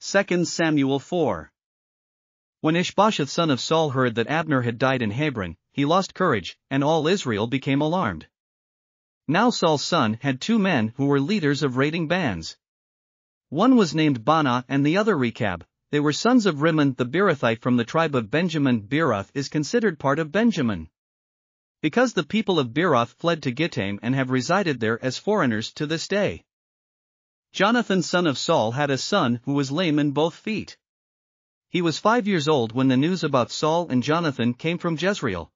2 Samuel 4. When Ish-bosheth son of Saul heard that Abner had died in Hebron, he lost courage, and all Israel became alarmed. Now Saul's son had 2 men who were leaders of raiding bands. One was named Baanah and the other Rekab. They were sons of Rimmon the Beerothite from the tribe of Benjamin. Beeroth is considered part of Benjamin, because the people of Beeroth fled to Gittaim and have resided there as foreigners to this day. Jonathan son of Saul had a son who was lame in both feet. He was 5 years old when the news about Saul and Jonathan came from Jezreel.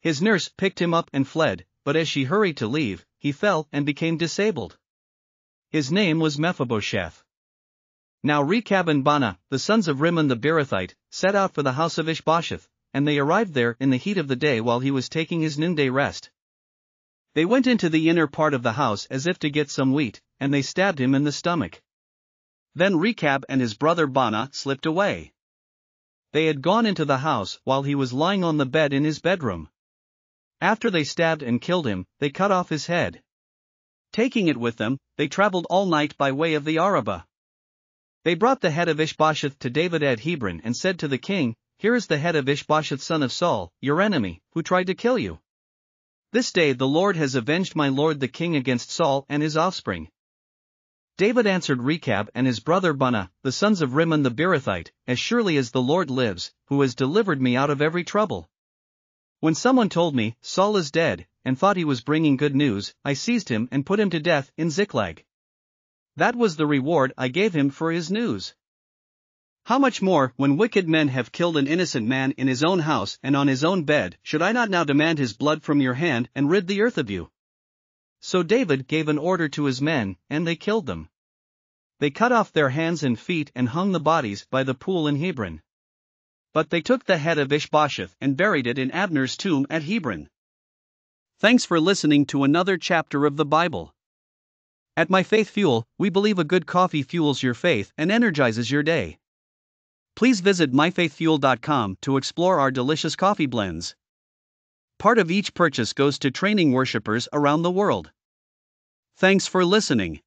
His nurse picked him up and fled, but as she hurried to leave, he fell and became disabled. His name was Ish-bosheth. Now Rekab and Baanah, the sons of Rimmon the Beerothite, set out for the house of Ish-bosheth, and they arrived there in the heat of the day while he was taking his noonday rest. They went into the inner part of the house as if to get some wheat, and they stabbed him in the stomach. Then Rekab and his brother Baanah slipped away. They had gone into the house while he was lying on the bed in his bedroom. After they stabbed and killed him, they cut off his head. Taking it with them, they traveled all night by way of the Arabah. They brought the head of Ish-bosheth to David at Hebron and said to the king, "Here is the head of Ish-bosheth son of Saul, your enemy, who tried to kill you. This day the Lord has avenged my lord the king against Saul and his offspring." David answered Rekab and his brother Baanah, the sons of Rimmon the Beerothite, "As surely as the Lord lives, who has delivered me out of every trouble. When someone told me, 'Saul is dead,' and thought he was bringing good news, I seized him and put him to death in Ziklag. That was the reward I gave him for his news. How much more, when wicked men have killed an innocent man in his own house and on his own bed, should I not now demand his blood from your hand and rid the earth of you?" So David gave an order to his men, and they killed them. They cut off their hands and feet and hung the bodies by the pool in Hebron. But they took the head of Ish-bosheth and buried it in Abner's tomb at Hebron. Thanks for listening to another chapter of the Bible. At My Faith Fuel, we believe a good coffee fuels your faith and energizes your day. Please visit myfaithfuel.com to explore our delicious coffee blends. Part of each purchase goes to training worshipers around the world. Thanks for listening.